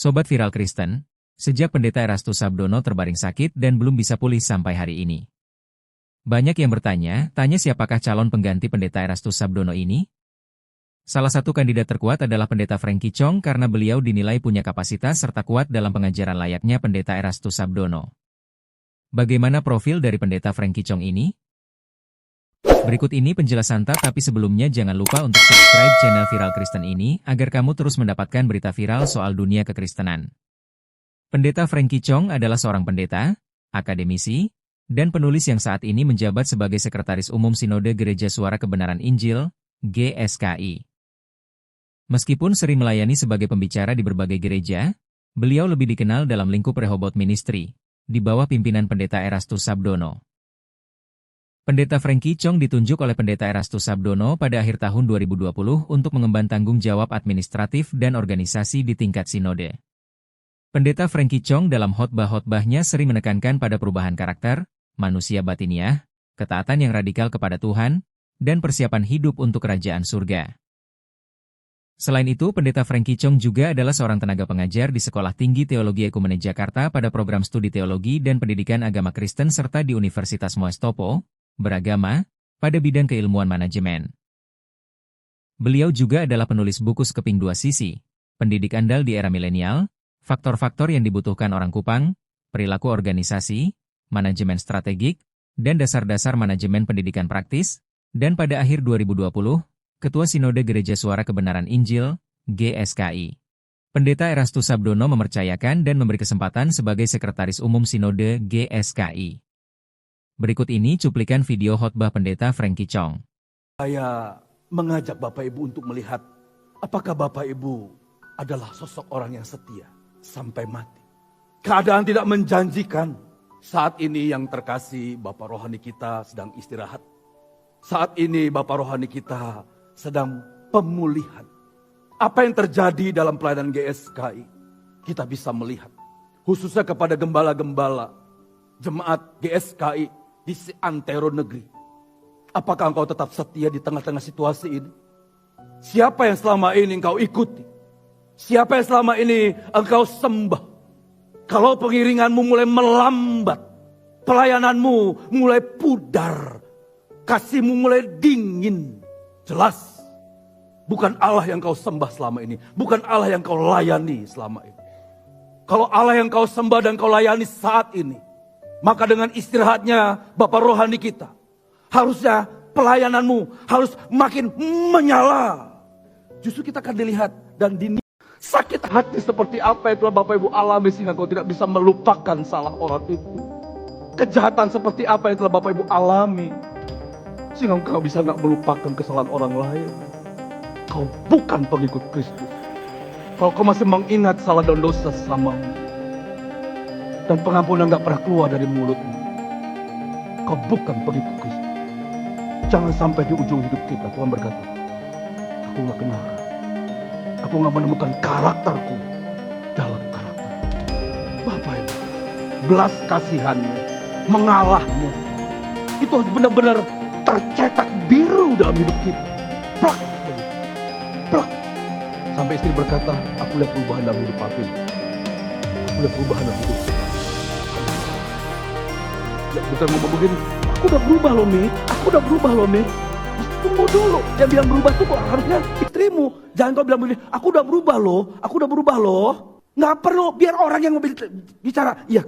Sobat Viral Kristen, sejak Pendeta Erastus Sabdono terbaring sakit dan belum bisa pulih sampai hari ini. Banyak yang tanya siapakah calon pengganti Pendeta Erastus Sabdono ini? Salah satu kandidat terkuat adalah Pendeta Franky Chong karena beliau dinilai punya kapasitas serta kuat dalam pengajaran layaknya Pendeta Erastus Sabdono. Bagaimana profil dari Pendeta Franky Chong ini? Berikut ini penjelasan tapi sebelumnya jangan lupa untuk subscribe channel Viral Kristen ini agar kamu terus mendapatkan berita viral soal dunia kekristenan. Pendeta Franky Chong adalah seorang pendeta, akademisi, dan penulis yang saat ini menjabat sebagai Sekretaris Umum Sinode Gereja Suara Kebenaran Injil, GSKI. Meskipun sering melayani sebagai pembicara di berbagai gereja, beliau lebih dikenal dalam lingkup Rehoboth Ministry, di bawah pimpinan Pendeta Erastus Sabdono. Pendeta Franky Chong ditunjuk oleh Pendeta Erastus Sabdono pada akhir tahun 2020 untuk mengemban tanggung jawab administratif dan organisasi di tingkat sinode. Pendeta Franky Chong dalam khotbah-khotbahnya sering menekankan pada perubahan karakter, manusia batiniah, ketaatan yang radikal kepada Tuhan, dan persiapan hidup untuk kerajaan surga. Selain itu, Pendeta Franky Chong juga adalah seorang tenaga pengajar di Sekolah Tinggi Teologi Ekumene Jakarta pada program studi teologi dan pendidikan agama Kristen serta di Universitas Moestopo, beragama, pada bidang keilmuan manajemen. Beliau juga adalah penulis buku Sekeping Dua Sisi, Pendidik Andal di Era Milenial, Faktor-faktor yang dibutuhkan orang Kupang, Perilaku organisasi, Manajemen strategik, dan dasar-dasar manajemen pendidikan praktis, dan pada akhir 2020, Ketua Sinode Gereja Suara Kebenaran Injil, GSKI. Pendeta Erastus Sabdono mempercayakan dan memberi kesempatan sebagai Sekretaris Umum Sinode GSKI. Berikut ini cuplikan video khotbah Pendeta Franky Chong. Saya mengajak Bapak Ibu untuk melihat apakah Bapak Ibu adalah sosok orang yang setia sampai mati. Keadaan tidak menjanjikan. Saat ini yang terkasih Bapak rohani kita sedang istirahat. Saat ini Bapak rohani kita sedang pemulihan. Apa yang terjadi dalam pelayanan GSKI kita bisa melihat. Khususnya kepada gembala-gembala jemaat GSKI di seantero negeri. Apakah engkau tetap setia di tengah-tengah situasi ini? Siapa yang selama ini engkau ikuti? Siapa yang selama ini engkau sembah? Kalau pengiringanmu mulai melambat, pelayananmu mulai pudar, kasihmu mulai dingin, jelas bukan Allah yang kau sembah selama ini, bukan Allah yang kau layani selama ini. Kalau Allah yang kau sembah dan kau layani saat ini, maka dengan istirahatnya Bapak rohani kita, harusnya pelayananmu harus makin menyala. Justru kita akan dilihat dan sakit hati seperti apa yang telah Bapak Ibu alami sehingga kau tidak bisa melupakan salah orang itu. Kejahatan seperti apa yang telah Bapak Ibu alami sehingga kau bisa gak melupakan kesalahan orang lain. Kau bukan pengikut Kristus. Kalau kau masih mengingat salah dan dosa sesamamu dan pengampunan gak pernah keluar dari mulutmu, kau bukan pengikut Kristus. Jangan sampai di ujung hidup kita Tuhan berkata, aku gak kenal. Aku gak menemukan karakterku dalam karakter. Bapak Ibu, belas kasihannya, mengalahnya, itu harus benar-benar tercetak biru dalam hidup kita. Plak, plak. Sampai istri berkata, aku lihat perubahan dalam hidup papi. Aku lihat perubahan dalam hidup. Ya, bukan ngomong begini, aku udah berubah loh Mi, aku udah berubah loh Mi. Tunggu dulu, yang bilang berubah tuh harusnya istrimu. Jangan kau bilang begini, aku udah berubah loh, aku udah berubah loh. Nggak perlu, biar orang yang bicara. Iya.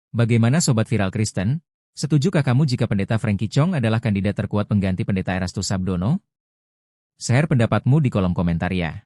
Bagaimana Sobat Viral Kristen? Setujukah kamu jika Pendeta Franky Chong adalah kandidat terkuat pengganti Pendeta Erastus Sabdono? Share pendapatmu di kolom komentar ya.